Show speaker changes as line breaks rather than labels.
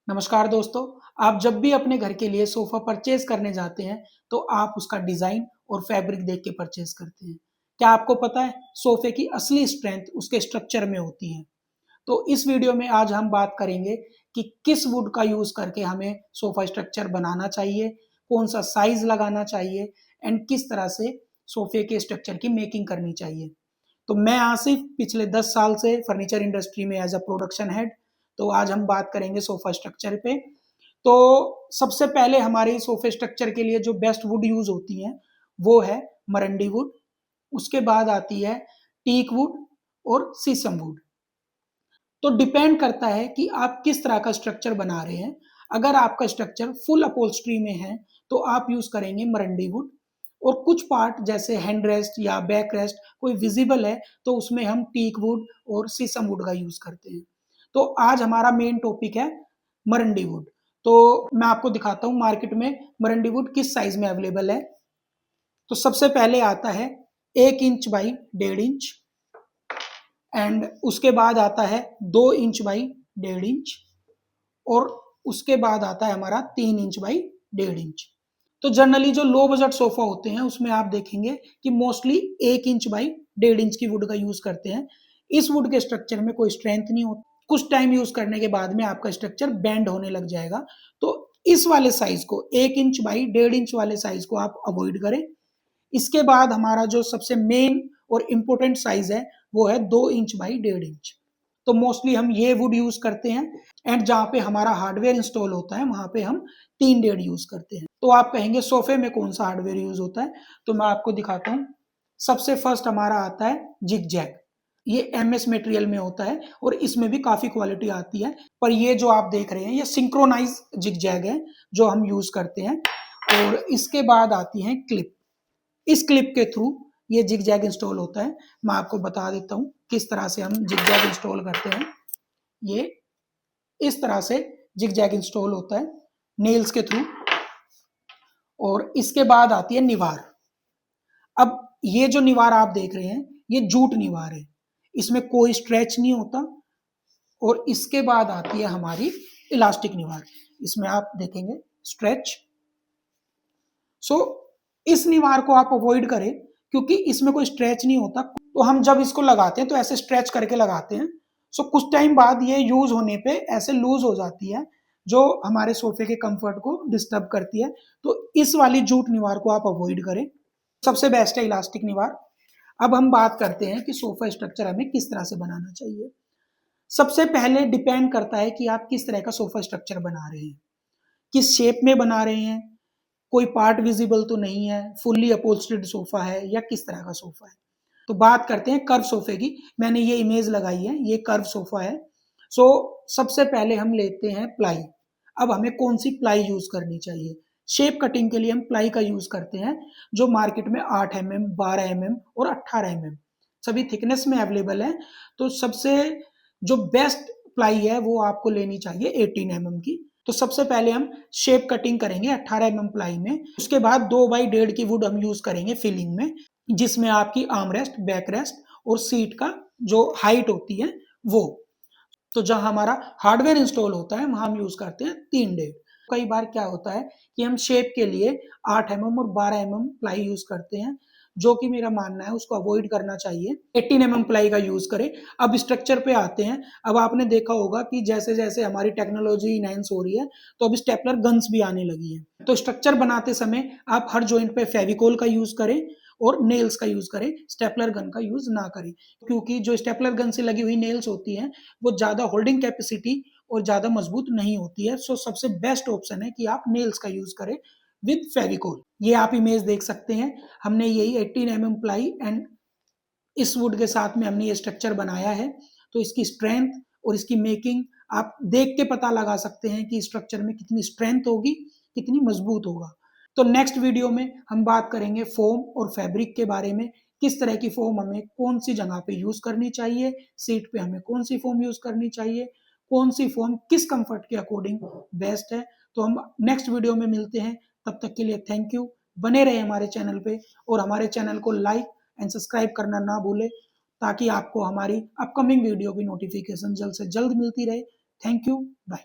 नमस्कार दोस्तों। आप जब भी अपने घर के लिए सोफा परचेज करने जाते हैं तो आप उसका डिजाइन और फैब्रिक देख के परचेज करते हैं। क्या आपको पता है सोफे की असली स्ट्रेंथ उसके स्ट्रक्चर में होती है। तो इस वीडियो में आज हम बात करेंगे कि किस वुड का यूज करके हमें सोफा स्ट्रक्चर बनाना चाहिए, कौन सा साइज लगाना चाहिए एंड किस तरह से सोफे के स्ट्रक्चर की मेकिंग करनी चाहिए। तो मैं आसिफ पिछले 10 साल से फर्नीचर इंडस्ट्री में एज अ प्रोडक्शन हेड। तो आज हम बात करेंगे सोफा स्ट्रक्चर पे। तो सबसे पहले हमारे सोफे स्ट्रक्चर के लिए जो बेस्ट वुड यूज होती है वो है मरंडी वुड। उसके बाद आती है टीक वुड और सीसम वुड। तो डिपेंड करता है कि आप किस तरह का स्ट्रक्चर बना रहे हैं। अगर आपका स्ट्रक्चर फुल अपहोल्स्ट्री में है तो आप यूज करेंगे मरंडी वुड, और कुछ पार्ट जैसे हैंड रेस्ट या बैक रेस्ट कोई विजिबल है तो उसमें हम टीक वुड और सीसम वुड का यूज करते हैं। तो आज हमारा मेन टॉपिक है मरंडी वुड। तो मैं आपको दिखाता हूँ मार्केट में मरंडी वुड किस साइज में अवेलेबल है। तो सबसे पहले आता है 1 इंच बाई 1.5 इंच, एंड उसके बाद आता है 2 इंच बाई 1.5 इंच, और उसके बाद आता है हमारा 3 इंच बाई 1.5 इंच। तो जनरली जो लो बजट सोफा होते हैं उसमें आप देखेंगे कि मोस्टली 1 इंच बाई 1.5 इंच की वुड का यूज करते हैं। इस वुड के स्ट्रक्चर में कोई स्ट्रेंथ नहीं होती, कुछ टाइम यूज करने के बाद में आपका स्ट्रक्चर बेंड होने लग जाएगा। तो इस वाले साइज को 1 इंच बाई 1.5 इंच वाले साइज को आप अवॉइड करें। इसके बाद हमारा जो सबसे मेन और इम्पोर्टेंट साइज है वो है 2 इंच बाई 1.5 इंच। तो मोस्टली हम ये वुड यूज करते हैं, एंड जहाँ पे हमारा हार्डवेयर इंस्टॉल होता है वहां पे हम 3 1.5 यूज करते हैं। तो आप कहेंगे सोफे में कौन सा हार्डवेयर यूज होता है, तो मैं आपको दिखाता हूँ। सबसे फर्स्ट हमारा आता है जिग जैग। ये एमएस मटेरियल में होता है और इसमें भी काफी क्वालिटी आती है, पर ये जो आप देख रहे हैं ये सिंक्रोनाइज जिग जैग है जो हम यूज करते हैं। और इसके बाद आती है क्लिप। इस क्लिप के थ्रू ये जिग जैग इंस्टॉल होता है। मैं आपको बता देता हूँ किस तरह से हम जिग जैग इंस्टॉल करते हैं। ये इस तरह से जिग जैग इंस्टॉल होता है नेल्स के थ्रू। और इसके बाद आती है निवार। अब ये जो निवार आप देख रहे हैं ये जूट निवार है, इसमें कोई स्ट्रेच नहीं होता। और इसके बाद आती है हमारी इलास्टिक निवार। इसमें आप देखेंगे स्ट्रेच। सो इस निवार को आप अवॉइड करें क्योंकि इसमें कोई स्ट्रेच नहीं होता। तो हम जब इसको लगाते हैं तो ऐसे स्ट्रेच करके लगाते हैं। सो कुछ टाइम बाद ये यूज होने पे ऐसे लूज हो जाती है जो हमारे सोफे के कंफर्ट को डिस्टर्ब करती है। तो इस वाली जूट निवार को आप अवॉइड करें। सबसे बेस्ट है इलास्टिक निवार। अब हम बात करते हैं कि सोफा स्ट्रक्चर हमें किस तरह से बनाना चाहिए। सबसे पहले डिपेंड करता है कि आप किस तरह का सोफा स्ट्रक्चर बना रहे हैं, किस शेप में बना रहे हैं, कोई पार्ट विजिबल तो नहीं है, फुल्ली अपहोल्स्टर्ड सोफा है या किस तरह का सोफा है। तो बात करते हैं कर्व सोफे की। मैंने ये इमेज लगाई है, ये कर्व सोफा है। सो सबसे पहले हम लेते हैं प्लाई। अब हमें कौन सी प्लाई यूज करनी चाहिए। शेप कटिंग के लिए हम प्लाई का यूज करते हैं जो मार्केट में 8 mm, 12 mm और 18 mm सभी थिकनेस में अवेलेबल है। तो सबसे जो बेस्ट प्लाई है वो आपको लेनी चाहिए 18 mm की। तो सबसे पहले हम शेप कटिंग करेंगे 18 mm प्लाई में। उसके बाद 2x1.5 की वुड हम यूज करेंगे फिलिंग में, जिसमें आपकी आर्म रेस्ट, बैक रेस्ट और सीट का जो हाइट होती है वो। तो जहां हमारा हार्डवेयर इंस्टॉल होता है वहां हम यूज करते हैं 3 1.5। कई बार क्या होता है कि हम शेप के लिए 8 mm और 12 mm प्लाई यूज करते हैं, जो कि मेरा मानना है उसको अवॉइड करना चाहिए, 18 mm प्लाई का यूज करें। अब स्ट्रक्चर पे आते हैं। अब आपने देखा होगा कि जैसे जैसे हमारी टेक्नोलॉजी इनहेंस हो रही है तो अब स्टेपलर गन्स भी आने लगी है। तो स्ट्रक्चर बनाते समय आप हर जॉइंट पे फेविकोल का यूज करें और नेल्स का यूज करें, स्टेपलर गन का यूज ना करें। क्योंकि जो स्टेपलर गन से लगी हुई नेल्स होती हैं वो ज्यादा होल्डिंग कैपेसिटी और ज्यादा मजबूत नहीं होती है। सो सबसे बेस्ट ऑप्शन है कि आप नेल्स का यूज करें विद फेविकोल। ये आप इमेज देख सकते हैं, हमने यही 18 mm प्लाई एंड इस वुड के साथ में हमने ये स्ट्रक्चर बनाया है। तो इसकी स्ट्रेंथ और इसकी मेकिंग आप देख के पता लगा सकते हैं कि स्ट्रक्चर में कितनी स्ट्रेंथ होगी, कितनी मजबूत होगा। तो नेक्स्ट वीडियो में हम बात करेंगे फोम और फैब्रिक के बारे में। किस तरह की फोम हमें कौन सी जगह पे यूज करनी चाहिए, सीट पे हमें कौन सी फोम यूज करनी चाहिए, कौन सी फोम किस कंफर्ट के अकॉर्डिंग बेस्ट है। तो हम नेक्स्ट वीडियो में मिलते हैं। तब तक के लिए थैंक यू। बने रहे हमारे चैनल पे और हमारे चैनल को लाइक एंड सब्सक्राइब करना ना भूले ताकि आपको हमारी अपकमिंग वीडियो की नोटिफिकेशन जल्द से जल्द मिलती रहे। Thank you, bye.